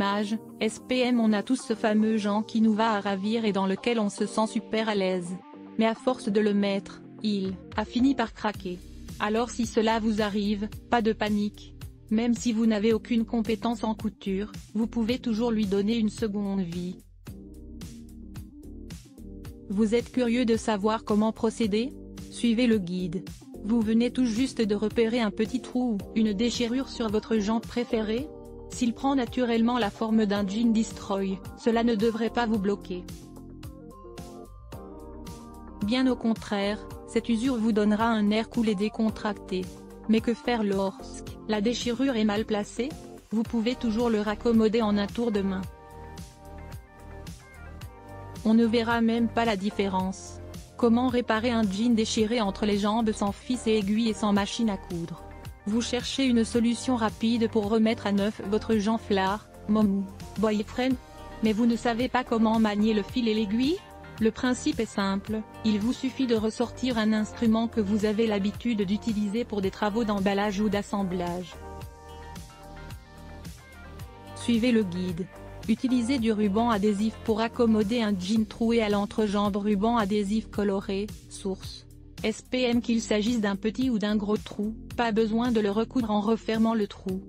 image, SPM. On a tous ce fameux Jean qui nous va à ravir et dans lequel on se sent super à l'aise. Mais à force de le mettre, il a fini par craquer. Alors si cela vous arrive, pas de panique. Même si vous n'avez aucune compétence en couture, vous pouvez toujours lui donner une seconde vie. Vous êtes curieux de savoir comment procéder? Suivez le guide. Vous venez tout juste de repérer un petit trou ou une déchirure sur votre jambe préférée? S'il prend naturellement la forme d'un jean destroy, cela ne devrait pas vous bloquer. Bien au contraire, cette usure vous donnera un air cool et décontracté. Mais que faire lorsque la déchirure est mal placée? Vous pouvez toujours le raccommoder en un tour de main. On ne verra même pas la différence. Comment réparer un jean déchiré entre les jambes sans fils et aiguille et sans machine à coudre? Vous cherchez une solution rapide pour remettre à neuf votre Jean-Flard, mom ou boyfriend? Mais vous ne savez pas comment manier le fil et l'aiguille? Le principe est simple, il vous suffit de ressortir un instrument que vous avez l'habitude d'utiliser pour des travaux d'emballage ou d'assemblage. Suivez le guide. Utilisez du ruban adhésif pour accommoder un jean troué à l'entrejambe. Ruban adhésif coloré, source SPM. Qu'il s'agisse d'un petit ou d'un gros trou, pas besoin de le recoudre en refermant le trou.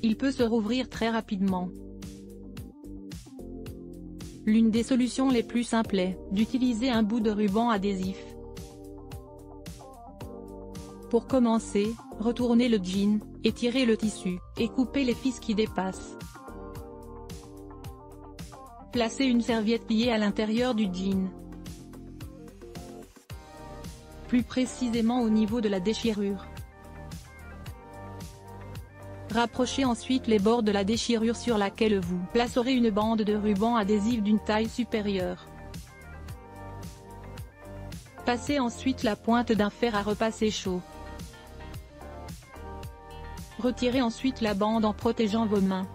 Il peut se rouvrir très rapidement. L'une des solutions les plus simples est d'utiliser un bout de ruban adhésif. Pour commencer, retournez le jean, étirez le tissu, et coupez les fils qui dépassent. Placez une serviette pliée à l'intérieur du jean. Plus précisément au niveau de la déchirure. Rapprochez ensuite les bords de la déchirure sur laquelle vous placerez une bande de ruban adhésif d'une taille supérieure. Passez ensuite la pointe d'un fer à repasser chaud. Retirez ensuite la bande en protégeant vos mains.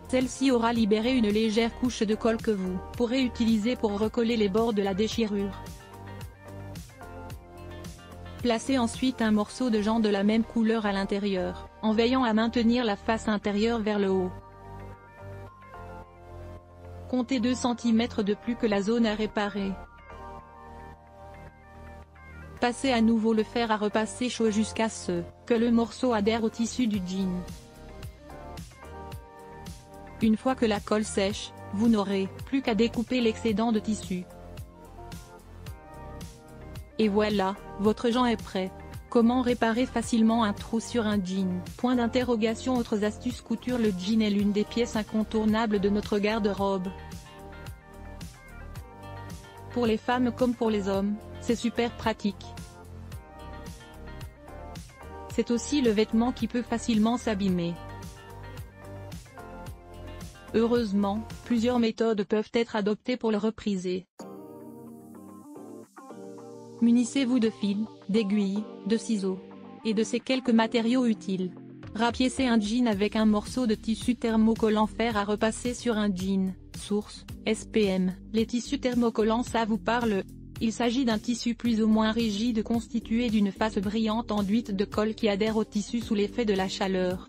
Celle-ci aura libéré une légère couche de colle que vous pourrez utiliser pour recoller les bords de la déchirure. Placez ensuite un morceau de Jean de la même couleur à l'intérieur, en veillant à maintenir la face intérieure vers le haut. Comptez 2 cm de plus que la zone à réparer. Passez à nouveau le fer à repasser chaud jusqu'à ce que le morceau adhère au tissu du jean. Une fois que la colle sèche, vous n'aurez plus qu'à découper l'excédent de tissu. Et voilà, votre Jean est prêt. Comment réparer facilement un trou sur un jean? Point d'interrogation. Autres astuces couture. Le jean est l'une des pièces incontournables de notre garde-robe. Pour les femmes comme pour les hommes, c'est super pratique. C'est aussi le vêtement qui peut facilement s'abîmer. Heureusement, plusieurs méthodes peuvent être adoptées pour le repriser. Munissez-vous de fils, d'aiguilles, de ciseaux et de ces quelques matériaux utiles. Rapiécez un jean avec un morceau de tissu thermocollant. Fer à repasser sur un jean, source SPM. Les tissus thermocollants, ça vous parle? Il s'agit d'un tissu plus ou moins rigide constitué d'une face brillante enduite de colle qui adhère au tissu sous l'effet de la chaleur.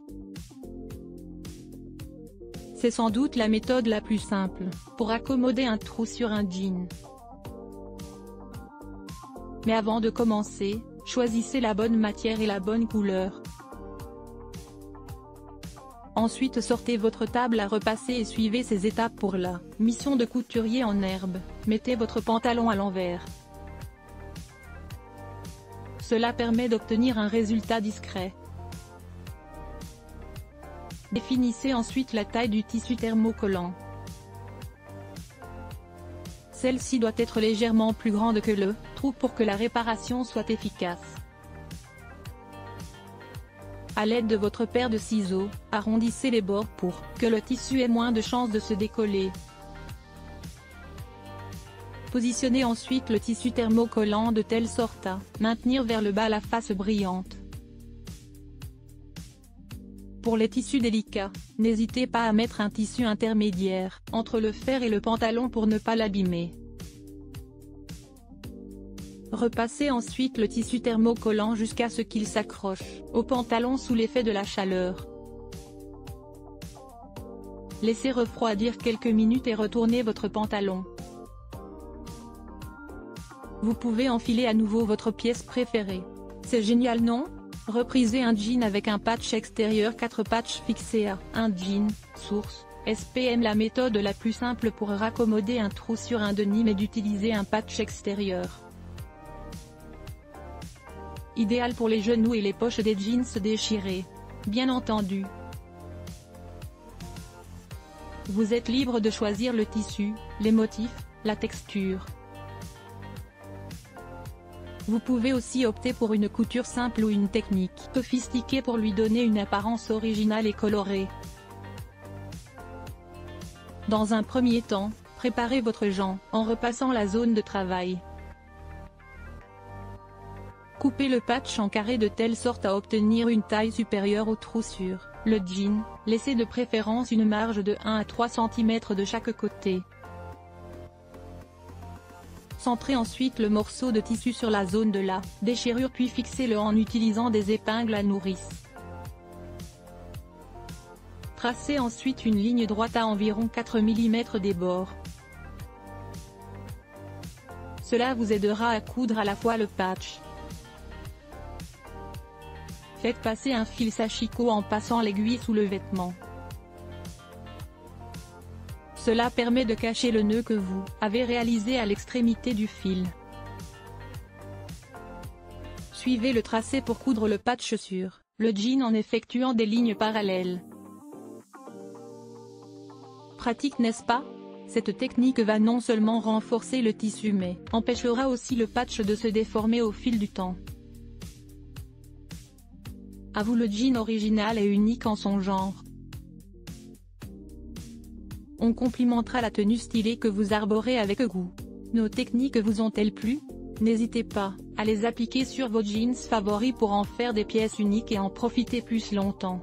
C'est sans doute la méthode la plus simple pour accommoder un trou sur un jean. Mais avant de commencer, choisissez la bonne matière et la bonne couleur. Ensuite sortez votre table à repasser et suivez ces étapes pour la mission de couturier en herbe. Mettez votre pantalon à l'envers. Cela permet d'obtenir un résultat discret. Définissez ensuite la taille du tissu thermocollant. Celle-ci doit être légèrement plus grande que le trou pour que la réparation soit efficace. À l'aide de votre paire de ciseaux, arrondissez les bords pour que le tissu ait moins de chances de se décoller. Positionnez ensuite le tissu thermocollant de telle sorte à maintenir vers le bas la face brillante. Pour les tissus délicats, n'hésitez pas à mettre un tissu intermédiaire entre le fer et le pantalon pour ne pas l'abîmer. Repassez ensuite le tissu thermocollant jusqu'à ce qu'il s'accroche au pantalon sous l'effet de la chaleur. Laissez refroidir quelques minutes et retournez votre pantalon. Vous pouvez enfiler à nouveau votre pièce préférée. C'est génial, non? Reprisez un jean avec un patch extérieur 4 patchs fixés à un jean, source, SPM. La méthode la plus simple pour raccommoder un trou sur un denim est d'utiliser un patch extérieur. Idéal pour les genoux et les poches des jeans déchirés. Bien entendu. Vous êtes libre de choisir le tissu, les motifs, la texture. Vous pouvez aussi opter pour une couture simple ou une technique sophistiquée pour lui donner une apparence originale et colorée. Dans un premier temps, préparez votre jean en repassant la zone de travail. Coupez le patch en carrés de telle sorte à obtenir une taille supérieure au trou sur le jean, laissez de préférence une marge de 1 à 3 cm de chaque côté. Centrez ensuite le morceau de tissu sur la zone de la déchirure puis fixez-le en utilisant des épingles à nourrice. Tracez ensuite une ligne droite à environ 4 mm des bords. Cela vous aidera à coudre à la fois le patch. Faites passer un fil sachiko en passant l'aiguille sous le vêtement. Cela permet de cacher le nœud que vous avez réalisé à l'extrémité du fil. Suivez le tracé pour coudre le patch sur le jean en effectuant des lignes parallèles. Pratique, n'est-ce pas? Cette technique va non seulement renforcer le tissu mais empêchera aussi le patch de se déformer au fil du temps. À vous, le jean original est unique en son genre. On complimentera la tenue stylée que vous arborez avec goût. Nos techniques vous ont-elles plu? N'hésitez pas à les appliquer sur vos jeans favoris pour en faire des pièces uniques et en profiter plus longtemps.